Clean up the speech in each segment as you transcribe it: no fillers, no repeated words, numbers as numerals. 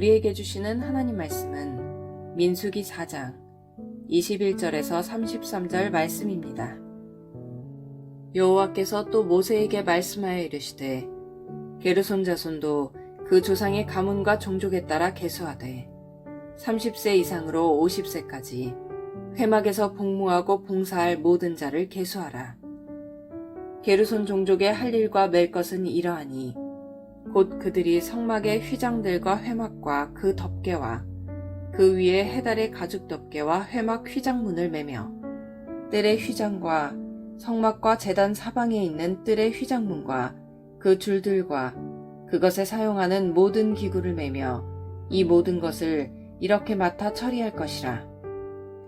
우리에게 주시는 하나님 말씀은 민수기 4장 21절에서 33절 말씀입니다. 여호와께서 또 모세에게 말씀하여 이르시되 게르손 자손도 그 조상의 가문과 종족에 따라 계수하되 30세 이상으로 50세까지 회막에서 복무하고 봉사할 모든 자를 계수하라. 게르손 종족의 할 일과 맬 것은 이러하니 곧 그들이 성막의 휘장들과 회막과 그 덮개와 그 위에 해달의 가죽 덮개와 회막 휘장문을 매며 뜰의 휘장과 성막과 제단 사방에 있는 뜰의 휘장문과 그 줄들과 그것에 사용하는 모든 기구를 매며 이 모든 것을 이렇게 맡아 처리할 것이라.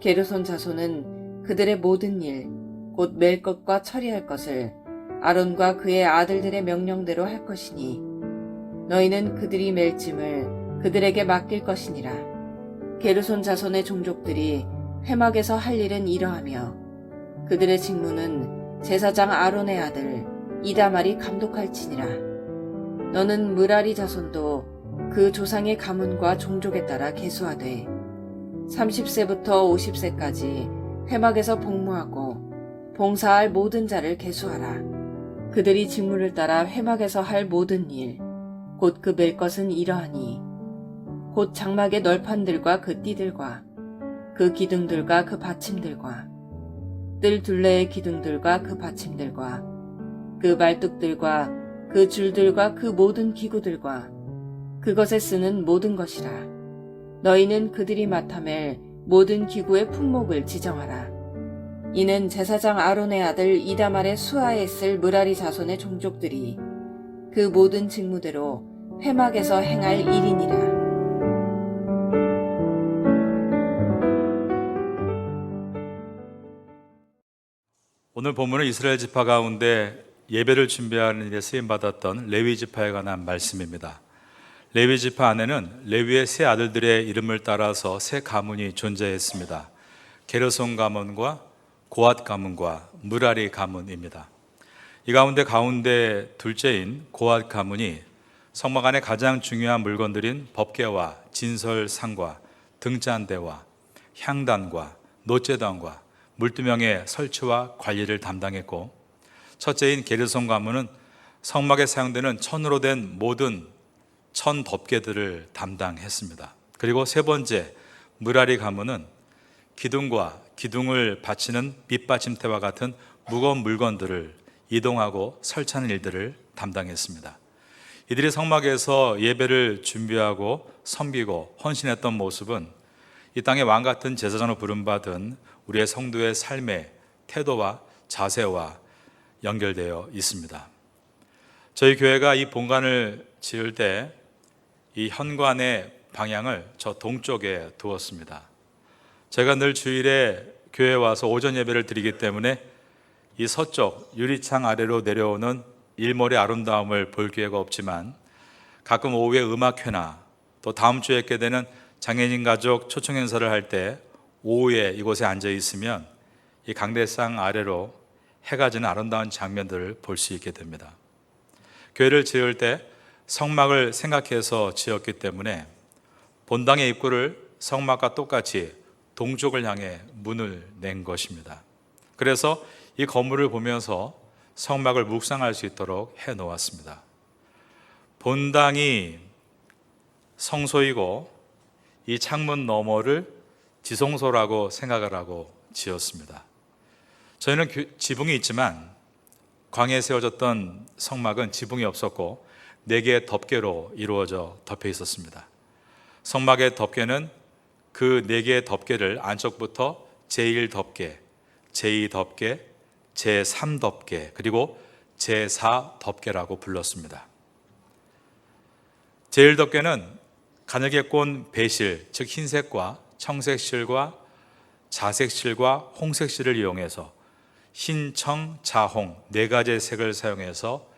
게르손 자손은 그들의 모든 일, 곧 맬 것과 처리할 것을 아론과 그의 아들들의 명령대로 할 것이니 너희는 그들이 맬 짐을 그들에게 맡길 것이니라. 게르손 자손의 종족들이 회막에서 할 일은 이러하며 그들의 직무는 제사장 아론의 아들 이다말이 감독할지니라. 너는 므라리 자손도 그 조상의 가문과 종족에 따라 계수하되 30세부터 50세까지 회막에서 복무하고 봉사할 모든 자를 계수하라. 그들이 직무를 따라 회막에서 할 모든 일, 곧 그 맬 것은 이러하니 곧 장막의 널판들과 그 띠들과 그 기둥들과 그 받침들과 뜰 둘레의 기둥들과 그 받침들과 그 말뚝들과 그 줄들과 그 모든 기구들과 그것에 쓰는 모든 것이라. 너희는 그들이 맡아 맬 모든 기구의 품목을 지정하라. 이는 제사장 아론의 아들 이다말의 수하에 있을 므라리 자손의 종족들이 그 모든 직무대로 회막에서 행할 일이니라. 오늘 본문은 이스라엘 지파 가운데 예배를 준비하는 일에 쓰임받았던 레위 지파에 관한 말씀입니다. 레위 지파 안에는 레위의 세 아들들의 이름을 따라서 세 가문이 존재했습니다. 게르손 가문과 고앗 가문과 므라리 가문입니다. 이 가운데 둘째인 고앗 가문이 성막 안에 가장 중요한 물건들인 법궤와 진설상과 등잔대와 향단과 노제단과 물두명의 설치와 관리를 담당했고, 첫째인 게르손 가문은 성막에 사용되는 천으로 된 모든 천 덮개들을 담당했습니다. 그리고 세 번째 므라리 가문은 기둥과 기둥을 받치는 밑받침대와 같은 무거운 물건들을 이동하고 설치하는 일들을 담당했습니다. 이들이 성막에서 예배를 준비하고 섬기고 헌신했던 모습은 이 땅의 왕같은 제사장으로 부름받은 우리의 성도의 삶의 태도와 자세와 연결되어 있습니다. 저희 교회가 이 본관을 지을 때 이 현관의 방향을 저 동쪽에 두었습니다. 제가 늘 주일에 교회에 와서 오전 예배를 드리기 때문에 이 서쪽 유리창 아래로 내려오는 일몰의 아름다움을 볼 기회가 없지만 가끔 오후에 음악회나 또 다음 주에 있게 되는 장애인 가족 초청 행사를 할 때 오후에 이곳에 앉아 있으면 이 강대상 아래로 해가 지는 아름다운 장면들을 볼 수 있게 됩니다. 교회를 지을 때 성막을 생각해서 지었기 때문에 본당의 입구를 성막과 똑같이 동쪽을 향해 문을 낸 것입니다. 그래서 이 건물을 보면서 성막을 묵상할 수 있도록 해 놓았습니다. 본당이 성소이고 이 창문 너머를 지성소라고 생각을 하고 지었습니다. 저희는 지붕이 있지만 광야에 세워졌던 성막은 지붕이 없었고 4개의 덮개로 이루어져 덮여 있었습니다. 성막의 덮개는 그 4개의 덮개를 안쪽부터 제1덮개, 제2덮개, 제3덮개, 그리고 제4덮개라고 불렀습니다. 제1덮개는 가늘게 꼰 배실, 즉 흰색과 청색실과 자색실과 홍색실을 이용해서 흰, 청, 자, 홍 4가지의 색을 사용해서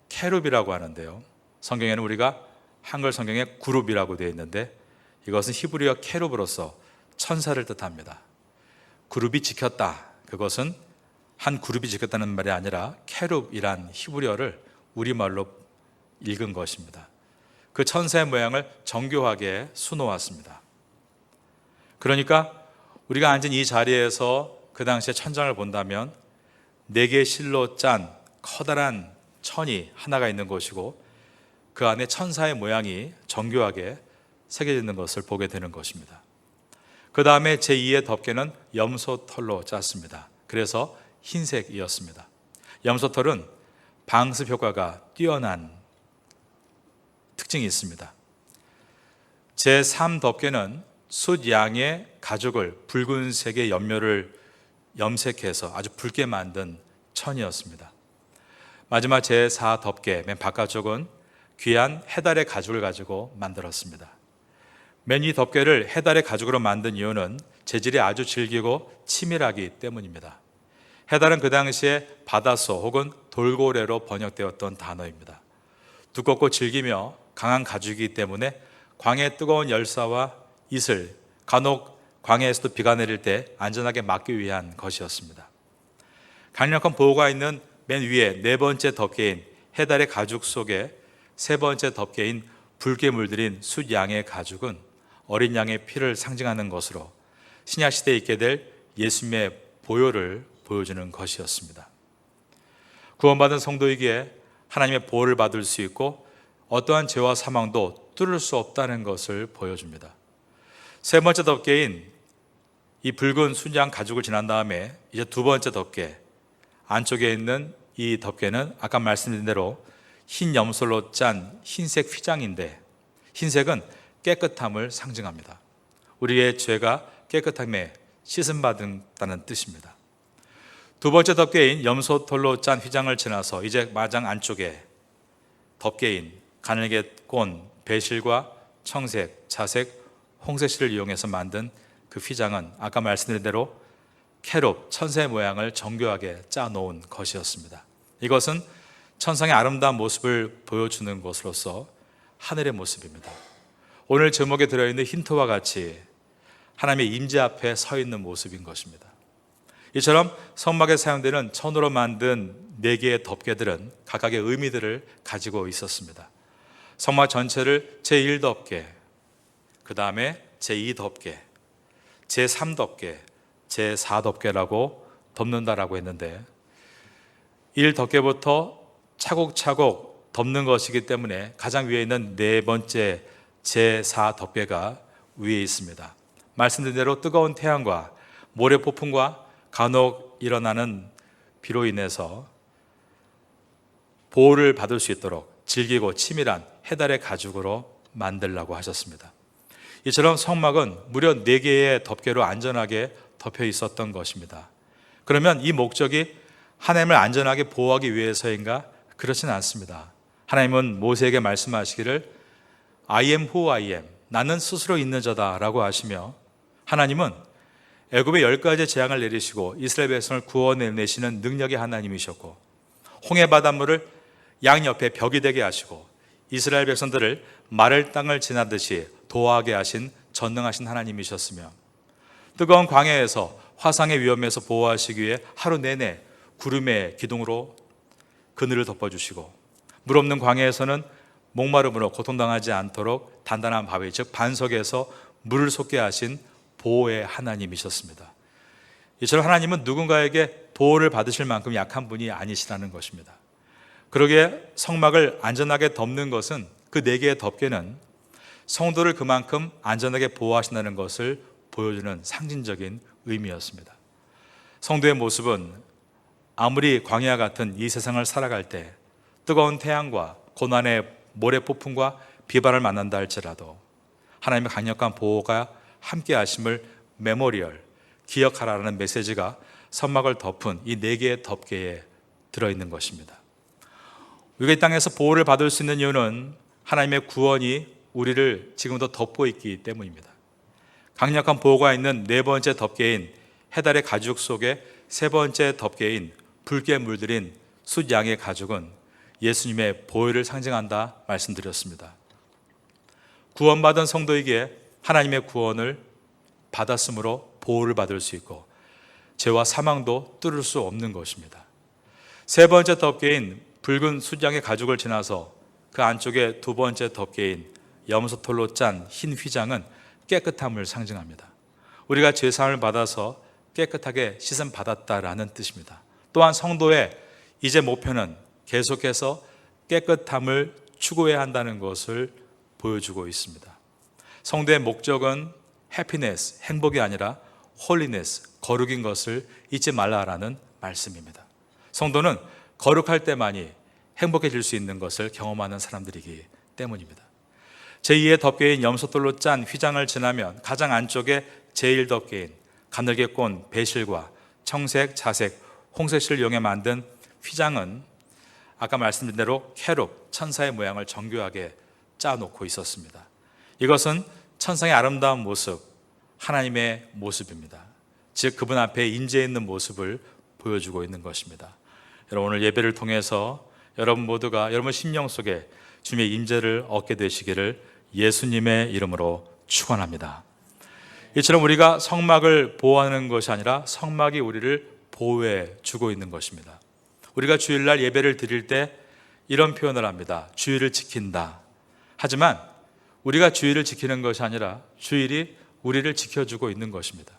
케룹이라고 하는데요, 성경에는 우리가 한글 성경에 그룹이라고 되어 있는데 이것은 히브리어 케룹으로서 천사를 뜻합니다. 그룹이 지켰다, 그것은 한 그룹이 지켰다는 말이 아니라 케룹이란 히브리어를 우리말로 읽은 것입니다. 그 천사의 모양을 정교하게 수놓았습니다. 그러니까 우리가 앉은 이 자리에서 그 당시에 천장을 본다면 4개의 실로 짠 커다란 천이 하나가 있는 것이고 그 안에 천사의 모양이 정교하게 새겨져 있는 것을 보게 되는 것입니다. 그 다음에 제2의 덮개는 염소털로 짰습니다. 그래서 흰색이었습니다. 염소털은 방습 효과가 뛰어난 특징이 있습니다. 제3 덮개는 숫양의 가죽을 붉은색의 염료를 염색해서 아주 붉게 만든 천이었습니다. 마지막 제4 덮개 맨 바깥쪽은 귀한 해달의 가죽을 가지고 만들었습니다. 맨 위 덮개를 해달의 가죽으로 만든 이유는 재질이 아주 질기고 치밀하기 때문입니다. 해달은 그 당시에 바닷소 혹은 돌고래로 번역되었던 단어입니다. 두껍고 질기며 강한 가죽이기 때문에 광해의 뜨거운 열사와 이슬, 간혹 광해에서도 비가 내릴 때 안전하게 막기 위한 것이었습니다. 강력한 보호가 있는 맨 위에 4번째 덮개인 해달의 가죽 속에 3번째 덮개인 붉게 물들인 숫양의 가죽은 어린 양의 피를 상징하는 것으로 신약시대에 있게 될 예수님의 보혈을 보여주는 것이었습니다. 구원받은 성도에게 하나님의 보호를 받을 수 있고 어떠한 죄와 사망도 뚫을 수 없다는 것을 보여줍니다. 3번째 덮개인 이 붉은 순양 가죽을 지난 다음에 이제 2번째 덮개, 안쪽에 있는 이 덮개는 아까 말씀드린 대로 흰 염솔로 짠 흰색 휘장인데 흰색은 깨끗함을 상징합니다. 우리의 죄가 깨끗함에 씻음받았다는 뜻입니다. 2번째 덮개인 염소털로 짠 휘장을 지나서 이제 마장 안쪽에 덮개인 가늘게 꼰 배실과 청색, 자색, 홍색실을 이용해서 만든 그 휘장은 아까 말씀드린 대로 캐롭, 천사의 모양을 정교하게 짜놓은 것이었습니다. 이것은 천상의 아름다운 모습을 보여주는 것으로서 하늘의 모습입니다. 오늘 제목에 들어있는 힌트와 같이 하나님의 임재 앞에 서 있는 모습인 것입니다. 이처럼 성막에 사용되는 천으로 만든 4개의 덮개들은 각각의 의미들을 가지고 있었습니다. 성막 전체를 제1덮개, 그 다음에 제2덮개, 제3덮개, 제4덮개라고 덮는다라고 했는데 1덮개부터 차곡차곡 덮는 것이기 때문에 가장 위에 있는 4번째 제4덮개가 위에 있습니다. 말씀드린 대로 뜨거운 태양과 모래폭풍과 간혹 일어나는 비로 인해서 보호를 받을 수 있도록 질기고 치밀한 해달의 가죽으로 만들라고 하셨습니다. 이처럼 성막은 무려 4개의 덮개로 안전하게 덮여 있었던 것입니다. 그러면 이 목적이 하나님을 안전하게 보호하기 위해서인가? 그렇지는 않습니다. 하나님은 모세에게 말씀하시기를 I am who I am, 나는 스스로 있는 자다라고 하시며 하나님은 애굽에 10가지의 재앙을 내리시고 이스라엘 백성을 구원해내시는 능력의 하나님이셨고 홍해 바닷물을 양 옆에 벽이 되게 하시고 이스라엘 백성들을 마를 땅을 지나듯이 도하게 하신 전능하신 하나님이셨으며 뜨거운 광야에서 화상의 위험에서 보호하시기 위해 하루 내내 구름의 기둥으로 그늘을 덮어주시고 물 없는 광야에서는 목마름으로 고통당하지 않도록 단단한 바위 즉 반석에서 물을 솟게 하신 보호의 하나님이셨습니다. 이처럼 하나님은 누군가에게 보호를 받으실 만큼 약한 분이 아니시라는 것입니다. 그러기에 성막을 안전하게 덮는 것은 그 4개의 덮개는 성도를 그만큼 안전하게 보호하신다는 것을 보여주는 상징적인 의미였습니다. 성도의 모습은 아무리 광야 같은 이 세상을 살아갈 때 뜨거운 태양과 고난의 모래폭풍과 비바람을 만난다 할지라도 하나님의 강력한 보호가 함께 하심을 메모리얼, 기억하라는 메시지가 성막을 덮은 이 4개의 덮개에 들어있는 것입니다. 우리가 이 땅에서 보호를 받을 수 있는 이유는 하나님의 구원이 우리를 지금도 덮고 있기 때문입니다. 강력한 보호가 있는 4번째 덮개인 해달의 가죽 속에 3번째 덮개인 붉게 물들인 숫양의 가죽은 예수님의 보혈을 상징한다 말씀드렸습니다. 구원받은 성도에게 하나님의 구원을 받았으므로 보호를 받을 수 있고 죄와 사망도 뚫을 수 없는 것입니다. 3번째 덮개인 붉은 숫양의 가죽을 지나서 그 안쪽에 두 번째 덮개인 염소털로 짠 흰 휘장은 깨끗함을 상징합니다. 우리가 죄사함을 받아서 깨끗하게 씻음 받았다라는 뜻입니다. 또한 성도의 이제 목표는 계속해서 깨끗함을 추구해야 한다는 것을 보여주고 있습니다. 성도의 목적은 해피네스, 행복이 아니라 홀리네스, 거룩인 것을 잊지 말라라는 말씀입니다. 성도는 거룩할 때만이 행복해질 수 있는 것을 경험하는 사람들이기 때문입니다. 제2의 덮개인 염소털로 짠 휘장을 지나면 가장 안쪽에 제1덮개인 가늘게 꼰 배실과 청색, 자색, 홍색 실을 이용해 만든 휘장은 아까 말씀드린 대로 캐룹, 천사의 모양을 정교하게 짜놓고 있었습니다. 이것은 천상의 아름다운 모습, 하나님의 모습입니다. 즉 그분 앞에 임재 있는 모습을 보여주고 있는 것입니다. 여러분, 오늘 예배를 통해서 여러분 모두가 여러분 심령 속에 주님의 임재를 얻게 되시기를 예수님의 이름으로 축원합니다. 이처럼 우리가 성막을 보호하는 것이 아니라 성막이 우리를 보호해 주고 있는 것입니다. 우리가 주일날 예배를 드릴 때 이런 표현을 합니다. 주일을 지킨다. 하지만 우리가 주일을 지키는 것이 아니라 주일이 우리를 지켜주고 있는 것입니다.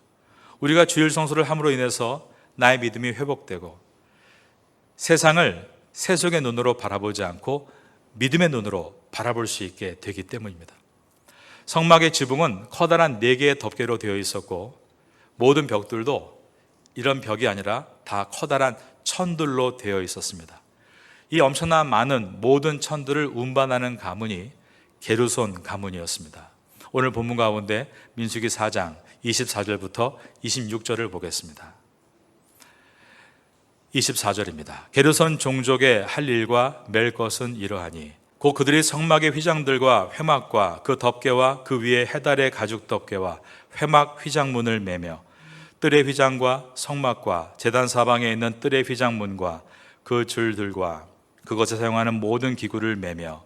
우리가 주일 성수를 함으로 인해서 나의 믿음이 회복되고 세상을 세속의 눈으로 바라보지 않고 믿음의 눈으로 바라볼 수 있게 되기 때문입니다. 성막의 지붕은 커다란 4개의 덮개로 되어 있었고 모든 벽들도 이런 벽이 아니라 다 커다란 천들로 되어 있었습니다. 이 엄청난 많은 모든 천들을 운반하는 가문이 게르손 가문이었습니다. 오늘 본문 가운데 민수기 4장 24절부터 26절을 보겠습니다. 24절입니다. 게르손 종족의 할 일과 맬 것은 이러하니 곧 그들이 성막의 휘장들과 회막과 그 덮개와 그 위에 해달의 가죽 덮개와 회막 휘장문을 매며 뜰의 휘장과 성막과 제단 사방에 있는 뜰의 휘장문과 그 줄들과 그것에 사용하는 모든 기구를 매며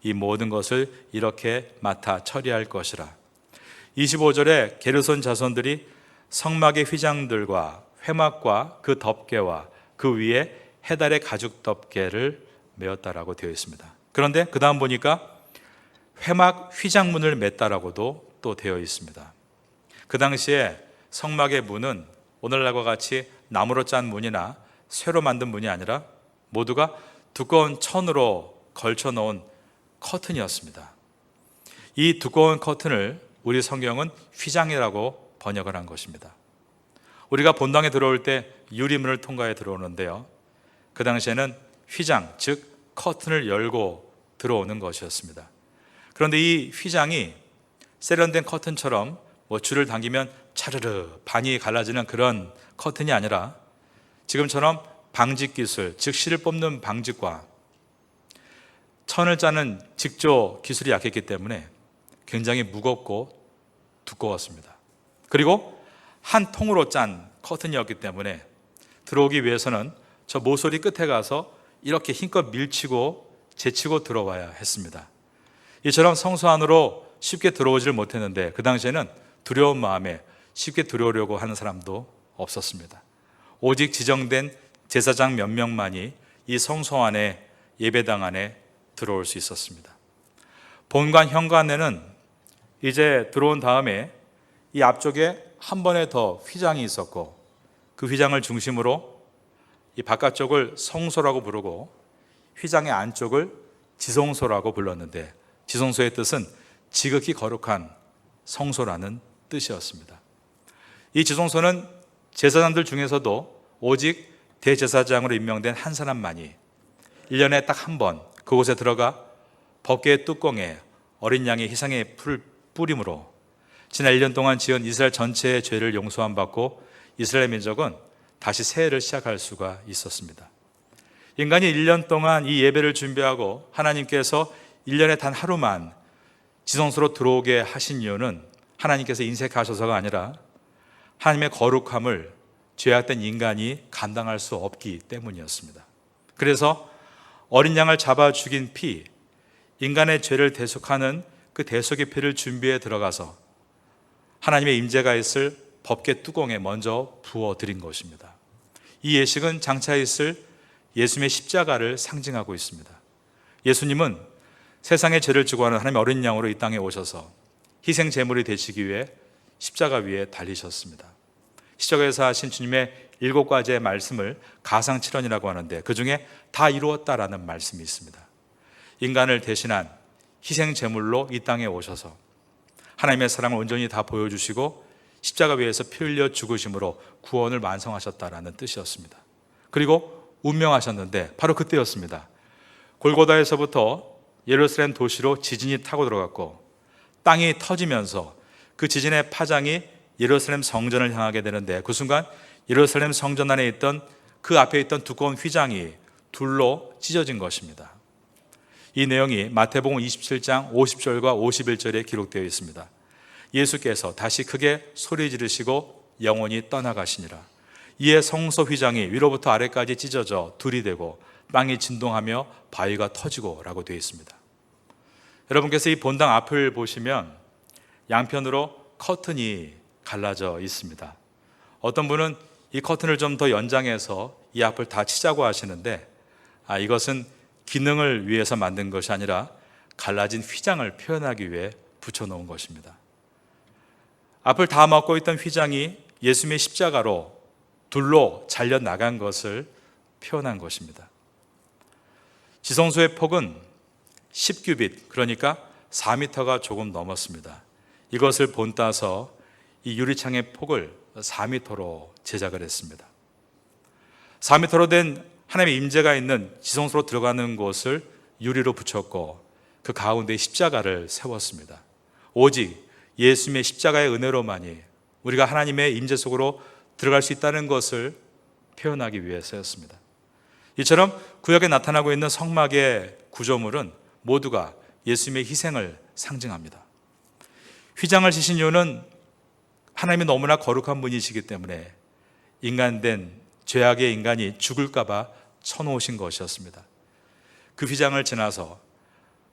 이 모든 것을 이렇게 맡아 처리할 것이라. 25절에 게르손 자손들이 성막의 휘장들과 회막과 그 덮개와 그 위에 해달의 가죽 덮개를 메었다라고 되어 있습니다. 그런데 그 다음 보니까 회막 휘장문을 맸다라고도 또 되어 있습니다. 그 당시에 성막의 문은 오늘날과 같이 나무로 짠 문이나 쇠로 만든 문이 아니라 모두가 두꺼운 천으로 걸쳐 놓은 커튼이었습니다. 이 두꺼운 커튼을 우리 성경은 휘장이라고 번역을 한 것입니다. 우리가 본당에 들어올 때 유리문을 통과해 들어오는데요, 그 당시에는 휘장, 즉 커튼을 열고 들어오는 것이었습니다. 그런데 이 휘장이 세련된 커튼처럼 줄을 당기면 차르르 반이 갈라지는 그런 커튼이 아니라 지금처럼 방직 기술, 즉 실을 뽑는 방직과 천을 짜는 직조 기술이 약했기 때문에 굉장히 무겁고 두꺼웠습니다. 그리고 한 통으로 짠 커튼이었기 때문에 들어오기 위해서는 저 모서리 끝에 가서 이렇게 힘껏 밀치고 제치고 들어와야 했습니다. 이처럼 성소 안으로 쉽게 들어오지를 못했는데 그 당시에는 두려운 마음에 쉽게 들어오려고 하는 사람도 없었습니다. 오직 지정된 제사장 몇 명만이 이 성소 안에, 예배당 안에 들어올 수 있었습니다. 본관 현관에는 이제 들어온 다음에 이 앞쪽에 한 번에 더 휘장이 있었고 그 휘장을 중심으로 이 바깥쪽을 성소라고 부르고 휘장의 안쪽을 지성소라고 불렀는데 지성소의 뜻은 지극히 거룩한 성소라는 뜻이었습니다. 이 지성소는 제사장들 중에서도 오직 대제사장으로 임명된 한 사람만이 1년에 딱 한 번 그곳에 들어가 법궤의 뚜껑에 어린 양의 희생의 풀을 뿌림으로 지난 1년 동안 지은 이스라엘 전체의 죄를 용서함 받고 이스라엘 민족은 다시 새해를 시작할 수가 있었습니다. 인간이 1년 동안 이 예배를 준비하고 하나님께서 1년에 단 하루만 지성소로 들어오게 하신 이유는 하나님께서 인색하셔서가 아니라 하나님의 거룩함을 죄악된 인간이 감당할 수 없기 때문이었습니다. 그래서 어린 양을 잡아 죽인 피, 인간의 죄를 대속하는 그 대속의 피를 준비해 들어가서 하나님의 임재가 있을 법궤 뚜껑에 먼저 부어드린 것입니다. 이 예식은 장차 있을 예수님의 십자가를 상징하고 있습니다. 예수님은 세상의 죄를 지고 하는 하나님의 어린 양으로 이 땅에 오셔서 희생 제물이 되시기 위해 십자가 위에 달리셨습니다. 십자가에서 하신 주님의 7가지의 말씀을 가상칠언이라고 하는데 그 중에 다 이루었다라는 말씀이 있습니다. 인간을 대신한 희생 제물로 이 땅에 오셔서 하나님의 사랑을 온전히 다 보여주시고 십자가 위에서 피 흘려 죽으심으로 구원을 완성하셨다라는 뜻이었습니다. 그리고 운명하셨는데 바로 그때였습니다. 골고다에서부터 예루살렘 도시로 지진이 타고 들어갔고 땅이 터지면서 그 지진의 파장이 예루살렘 성전을 향하게 되는데 그 순간 예루살렘 성전 안에 있던 그 앞에 있던 두꺼운 휘장이 둘로 찢어진 것입니다. 이 내용이 마태복음 27장 50절과 51절에 기록되어 있습니다. 예수께서 다시 크게 소리 지르시고 영원히 떠나가시니라. 이에 성소 휘장이 위로부터 아래까지 찢어져 둘이 되고 땅이 진동하며 바위가 터지고 라고 되어 있습니다. 여러분께서 이 본당 앞을 보시면 양편으로 커튼이 갈라져 있습니다. 어떤 분은 이 커튼을 좀 더 연장해서 이 앞을 다 치자고 하시는데 이것은 기능을 위해서 만든 것이 아니라 갈라진 휘장을 표현하기 위해 붙여놓은 것입니다. 앞을 다 막고 있던 휘장이 예수님의 십자가로 둘로 잘려나간 것을 표현한 것입니다. 지성소의 폭은 10규빗, 그러니까 4m가 조금 넘었습니다. 이것을 본따서 이 유리창의 폭을 4m로 제작을 했습니다. 4m로 된 하나님의 임재가 있는 지성소로 들어가는 곳을 유리로 붙였고 그 가운데 십자가를 세웠습니다. 오직 예수님의 십자가의 은혜로만이 우리가 하나님의 임재 속으로 들어갈 수 있다는 것을 표현하기 위해서였습니다. 이처럼 구약에 나타나고 있는 성막의 구조물은 모두가 예수님의 희생을 상징합니다. 휘장을 지신 이유는 하나님이 너무나 거룩한 분이시기 때문에 인간된 죄악의 인간이 죽을까 봐 쳐놓으신 것이었습니다. 그 휘장을 지나서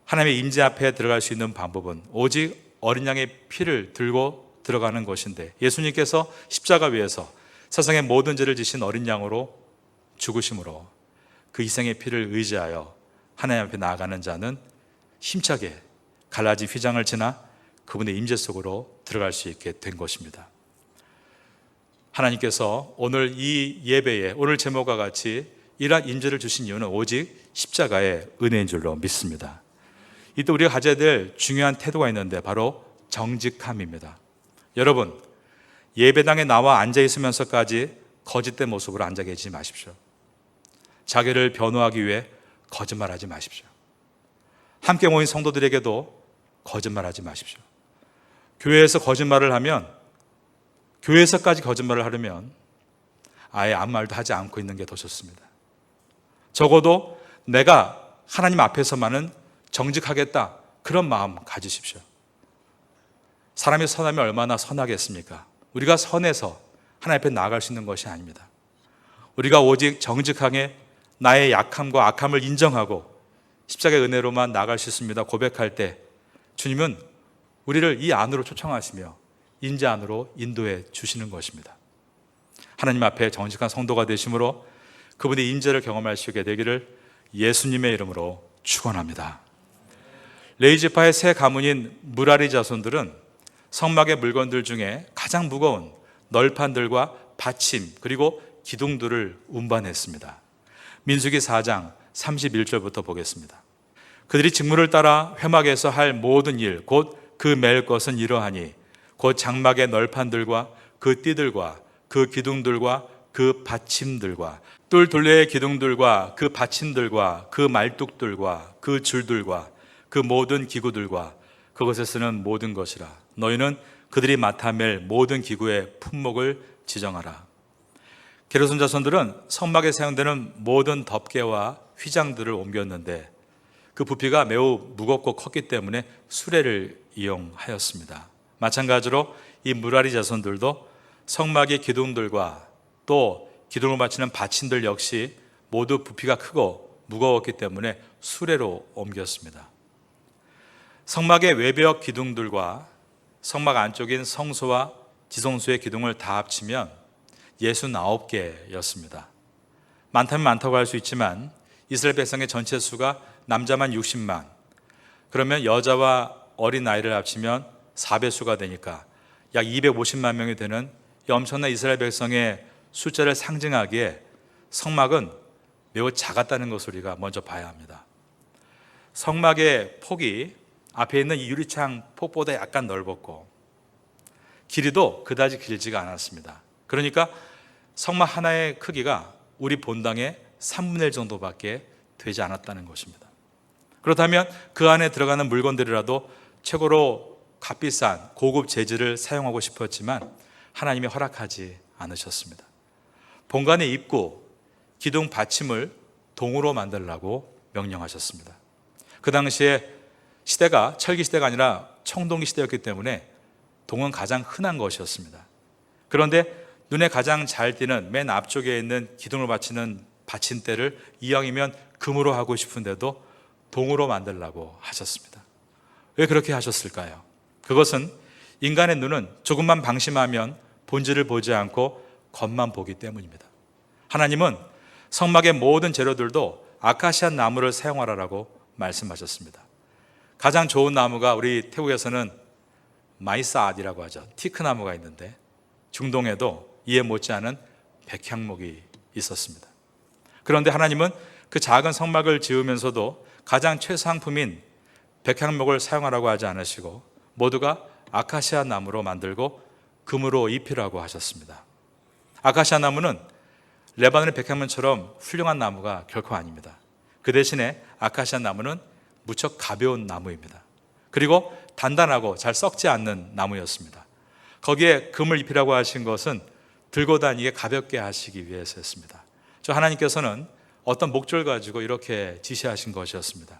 하나님의 임재 앞에 들어갈 수 있는 방법은 오직 어린 양의 피를 들고 들어가는 것인데 예수님께서 십자가 위에서 세상의 모든 죄를 지신 어린 양으로 죽으심으로 그 희생의 피를 의지하여 하나님 앞에 나아가는 자는 힘차게 갈라진 휘장을 지나 그분의 임재 속으로 들어갈 수 있게 된 것입니다. 하나님께서 오늘 이 예배에 오늘 제목과 같이 이러한 임재를 주신 이유는 오직 십자가의 은혜인 줄로 믿습니다. 이때 우리가 가져야 될 중요한 태도가 있는데 바로 정직함입니다. 여러분, 예배당에 나와 앉아 있으면서까지 거짓된 모습으로 앉아 계시지 마십시오. 자기를 변호하기 위해 거짓말하지 마십시오. 함께 모인 성도들에게도 거짓말하지 마십시오. 교회에서 거짓말을 하면, 교회에서까지 거짓말을 하려면 아예 아무 말도 하지 않고 있는 게 더 좋습니다. 적어도 내가 하나님 앞에서만은 정직하겠다, 그런 마음 가지십시오. 사람이 선하면 얼마나 선하겠습니까? 우리가 선해서 하나님 앞에 나아갈 수 있는 것이 아닙니다. 우리가 오직 정직하게 나의 약함과 악함을 인정하고 십자가의 은혜로만 나아갈 수 있습니다 고백할 때 주님은 우리를 이 안으로 초청하시며 임재 안으로 인도해 주시는 것입니다. 하나님 앞에 정직한 성도가 되심으로 그분의 임재를 경험할 수 있게 되기를 예수님의 이름으로 축원합니다. 레위지파의 세 가문인 무라리 자손들은 성막의 물건들 중에 가장 무거운 널판들과 받침 그리고 기둥들을 운반했습니다. 민수기 4장 31절부터 보겠습니다. 그들이 직무를 따라 회막에서 할 모든 일 곧 그 맬 것은 이러하니 곧 장막의 널판들과 그 띠들과 그 기둥들과 그 받침들과 뜰 둘레의 기둥들과 그 받침들과 그 말뚝들과 그 줄들과 그 모든 기구들과 그것에 쓰는 모든 것이라. 너희는 그들이 맡아 맬 모든 기구의 품목을 지정하라. 게르손 자손들은 성막에 사용되는 모든 덮개와 휘장들을 옮겼는데 그 부피가 매우 무겁고 컸기 때문에 수레를 이용하였습니다. 마찬가지로 이 무라리 자손들도 성막의 기둥들과 또 기둥을 받치는 받침들 역시 모두 부피가 크고 무거웠기 때문에 수레로 옮겼습니다. 성막의 외벽 기둥들과 성막 안쪽인 성소와 지성소의 기둥을 다 합치면 69개였습니다. 많다면 많다고 할 수 있지만 이스라엘 백성의 전체 수가 남자만 60만, 그러면 여자와 어린 아이를 합치면 4배수가 되니까 약 250만 명이 되는 이 엄청난 이스라엘 백성의 숫자를 상징하기에 성막은 매우 작았다는 것을 우리가 먼저 봐야 합니다. 성막의 폭이 앞에 있는 이 유리창 폭보다 약간 넓었고 길이도 그다지 길지가 않았습니다. 그러니까 성막 하나의 크기가 우리 본당의 3분의 1 정도밖에 되지 않았다는 것입니다. 그렇다면 그 안에 들어가는 물건들이라도 최고로 값비싼 고급 재질을 사용하고 싶었지만 하나님이 허락하지 않으셨습니다. 본관의 입구, 기둥 받침을 동으로 만들라고 명령하셨습니다. 그 당시에 시대가 철기 시대가 아니라 청동기 시대였기 때문에 동은 가장 흔한 것이었습니다. 그런데 눈에 가장 잘 띄는 맨 앞쪽에 있는 기둥을 받치는 받침대를 이왕이면 금으로 하고 싶은데도 동으로 만들라고 하셨습니다. 왜 그렇게 하셨을까요? 그것은 인간의 눈은 조금만 방심하면 본질을 보지 않고 겉만 보기 때문입니다. 하나님은 성막의 모든 재료들도 아카시아 나무를 사용하라고 말씀하셨습니다. 가장 좋은 나무가 우리 태국에서는 마이사앗이라고 하죠. 티크나무가 있는데 중동에도 이에 못지않은 백향목이 있었습니다. 그런데 하나님은 그 작은 성막을 지으면서도 가장 최상품인 백향목을 사용하라고 하지 않으시고 모두가 아카시아 나무로 만들고 금으로 입히라고 하셨습니다. 아카시아 나무는 레바논의 백향목처럼 훌륭한 나무가 결코 아닙니다. 그 대신에 아카시아 나무는 무척 가벼운 나무입니다. 그리고 단단하고 잘 썩지 않는 나무였습니다. 거기에 금을 입히라고 하신 것은 들고 다니게 가볍게 하시기 위해서였습니다. 저 하나님께서는 어떤 목적을 가지고 이렇게 지시하신 것이었습니다.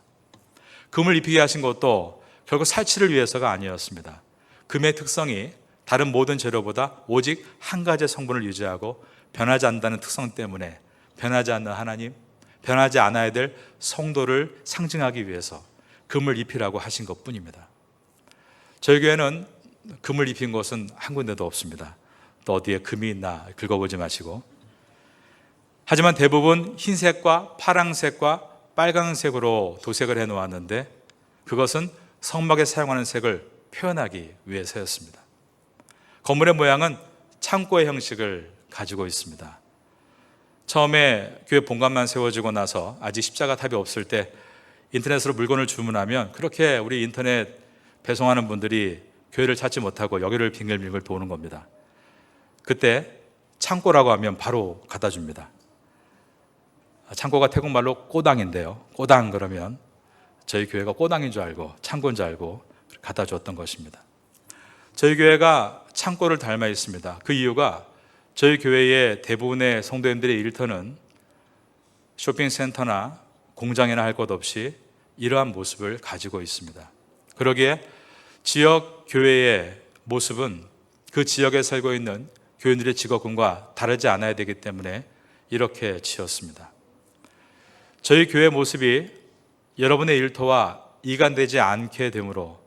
금을 입히게 하신 것도 결국 살치를 위해서가 아니었습니다. 금의 특성이 다른 모든 재료보다 오직 한 가지 성분을 유지하고 변하지 않는다는 특성 때문에 변하지 않는 하나님, 변하지 않아야 될 성도를 상징하기 위해서 금을 입히라고 하신 것뿐입니다. 저희 교회는 금을 입힌 곳은 한 군데도 없습니다. 또 어디에 금이 있나 긁어보지 마시고. 하지만 대부분 흰색과 파랑색과 빨강색으로 도색을 해놓았는데 그것은 성막에 사용하는 색을 표현하기 위해서였습니다. 건물의 모양은 창고의 형식을 가지고 있습니다. 처음에 교회 본관만 세워지고 나서 아직 십자가 탑이 없을 때 인터넷으로 물건을 주문하면 그렇게 우리 인터넷 배송하는 분들이 교회를 찾지 못하고 여기를 빙글빙글 도는 겁니다. 그때 창고라고 하면 바로 갖다 줍니다. 창고가 태국말로 꼬당인데요. 꼬당 그러면 저희 교회가 꼬당인 줄 알고 창고인 줄 알고 갖다 줬던 것입니다. 저희 교회가 창고를 닮아 있습니다. 그 이유가 저희 교회의 대부분의 성도님들의 일터는 쇼핑센터나 공장이나 할 것 없이 이러한 모습을 가지고 있습니다. 그러기에 지역 교회의 모습은 그 지역에 살고 있는 교인들의 직업군과 다르지 않아야 되기 때문에 이렇게 지었습니다. 저희 교회 모습이 여러분의 일터와 이간되지 않게 되므로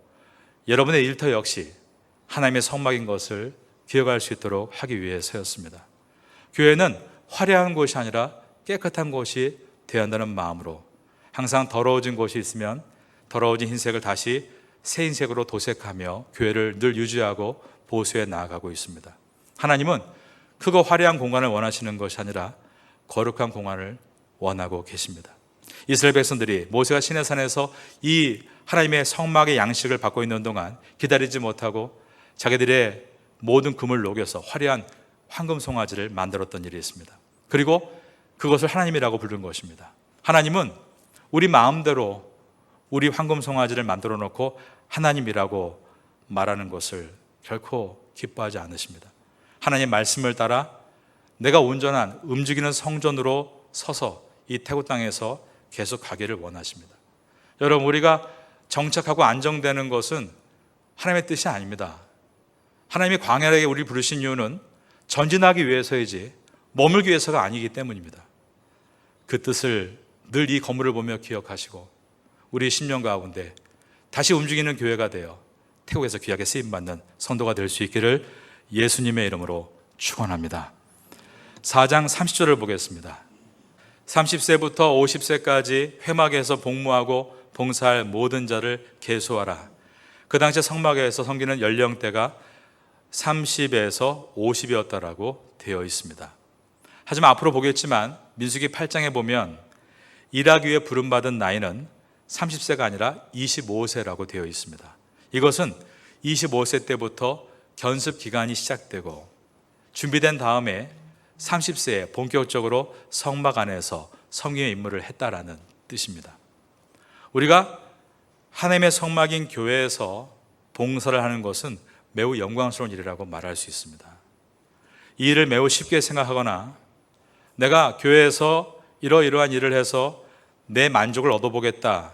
여러분의 일터 역시 하나님의 성막인 것을 기억할 수 있도록 하기 위해서였습니다. 교회는 화려한 곳이 아니라 깨끗한 곳이 되어야 한다는 마음으로 항상 더러워진 곳이 있으면 더러워진 흰색을 다시 새 흰색으로 도색하며 교회를 늘 유지하고 보수해 나아가고 있습니다. 하나님은 크고 화려한 공간을 원하시는 것이 아니라 거룩한 공간을 원하고 계십니다. 이스라엘 백성들이 모세가 시내산에서 이 하나님의 성막의 양식을 받고 있는 동안 기다리지 못하고 자기들의 모든 금을 녹여서 화려한 황금 송아지를 만들었던 일이 있습니다. 그리고 그것을 하나님이라고 부른 것입니다. 하나님은 우리 마음대로 우리 황금 송아지를 만들어 놓고 하나님이라고 말하는 것을 결코 기뻐하지 않으십니다. 하나님 말씀을 따라 내가 온전한 움직이는 성전으로 서서 이 태국 땅에서 계속 가기를 원하십니다. 여러분, 우리가 정착하고 안정되는 것은 하나님의 뜻이 아닙니다. 하나님이 광야에 우리를 부르신 이유는 전진하기 위해서이지 머물기 위해서가 아니기 때문입니다. 그 뜻을 늘 이 건물을 보며 기억하시고 우리 10년 가운데 다시 움직이는 교회가 되어 태국에서 귀하게 쓰임받는 성도가 될 수 있기를 예수님의 이름으로 축원합니다. 4장 30절을 보겠습니다. 30세부터 50세까지 회막에서 복무하고 봉사할 모든 자를 계수하라. 그 당시 성막에서 섬기는 연령대가 30에서 50이었다라고 되어 있습니다. 하지만 앞으로 보겠지만 민수기 8장에 보면 일하기 위해 부름받은 나이는 30세가 아니라 25세라고 되어 있습니다. 이것은 25세 때부터 견습 기간이 시작되고 준비된 다음에 30세에 본격적으로 성막 안에서 성경의 임무를 했다라는 뜻입니다. 우리가 하나님의 성막인 교회에서 봉사를 하는 것은 매우 영광스러운 일이라고 말할 수 있습니다. 이 일을 매우 쉽게 생각하거나 내가 교회에서 이러이러한 일을 해서 내 만족을 얻어보겠다,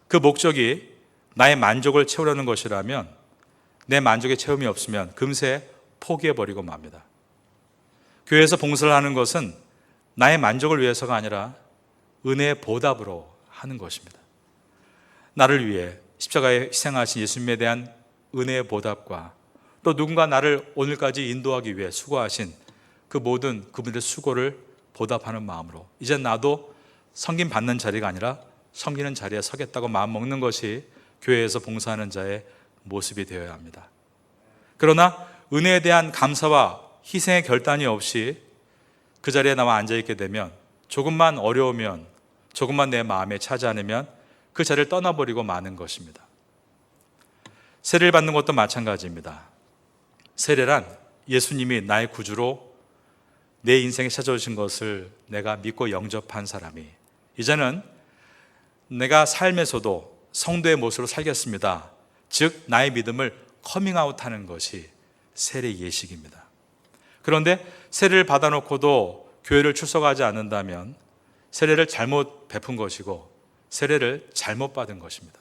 그 목적이 나의 만족을 채우려는 것이라면 내 만족의 체험이 없으면 금세 포기해버리고 맙니다. 교회에서 봉사를 하는 것은 나의 만족을 위해서가 아니라 은혜의 보답으로 하는 것입니다. 나를 위해 십자가에 희생하신 예수님에 대한 은혜의 보답과 또 누군가 나를 오늘까지 인도하기 위해 수고하신 그 모든 그분들의 수고를 보답하는 마음으로 이제 나도 섬김 받는 자리가 아니라 섬기는 자리에 서겠다고 마음 먹는 것이 교회에서 봉사하는 자의 모습이 되어야 합니다. 그러나 은혜에 대한 감사와 희생의 결단이 없이 그 자리에 나와 앉아있게 되면 조금만 어려우면 조금만 내 마음에 차지 않으면 그 자리를 떠나버리고 마는 것입니다. 세례를 받는 것도 마찬가지입니다. 세례란 예수님이 나의 구주로 내 인생에 찾아오신 것을 내가 믿고 영접한 사람이 이제는 내가 삶에서도 성도의 모습으로 살겠습니다. 즉 나의 믿음을 커밍아웃하는 것이 세례 예식입니다. 그런데 세례를 받아놓고도 교회를 출석하지 않는다면 세례를 잘못 베푼 것이고 세례를 잘못 받은 것입니다.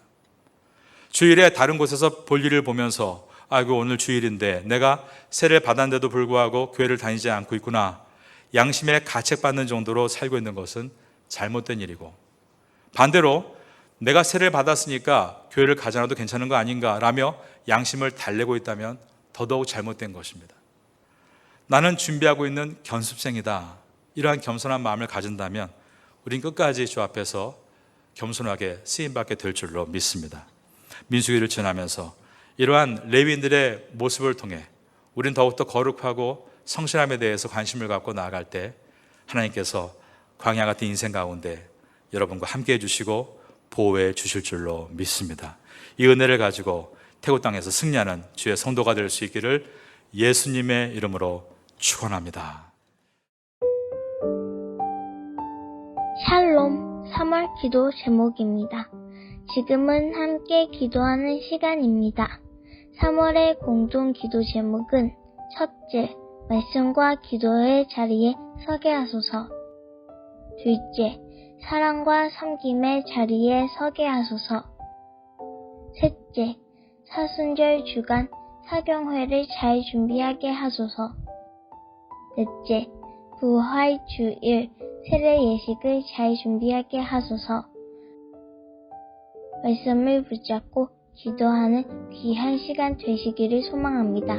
주일에 다른 곳에서 볼일을 보면서 아이고 오늘 주일인데 내가 세례를 받았는데도 불구하고 교회를 다니지 않고 있구나, 양심에 가책받는 정도로 살고 있는 것은 잘못된 일이고, 반대로 내가 세례를 받았으니까 교회를 가지 않아도 괜찮은 거 아닌가 라며 양심을 달래고 있다면 더더욱 잘못된 것입니다. 나는 준비하고 있는 견습생이다, 이러한 겸손한 마음을 가진다면 우린 끝까지 주 앞에서 겸손하게 쓰임받게 될 줄로 믿습니다. 민수기를 지나면서 이러한 레위인들의 모습을 통해 우린 더욱더 거룩하고 성실함에 대해서 관심을 갖고 나아갈 때 하나님께서 광야 같은 인생 가운데 여러분과 함께 해주시고 보호해 주실 줄로 믿습니다. 이 은혜를 가지고 태국 땅에서 승리하는 주의 성도가 될 수 있기를 예수님의 이름으로 축원합니다. 샬롬 3월 기도 제목입니다. 지금은 함께 기도하는 시간입니다. 3월의 공동 기도 제목은 첫째, 말씀과 기도의 자리에 서게 하소서. 둘째, 사랑과 섬김의 자리에 서게 하소서. 셋째, 사순절 주간 사경회를 잘 준비하게 하소서. 넷째, 부활 주일 세례 예식을 잘 준비하게 하소서. 말씀을 붙잡고 기도하는 귀한 시간 되시기를 소망합니다.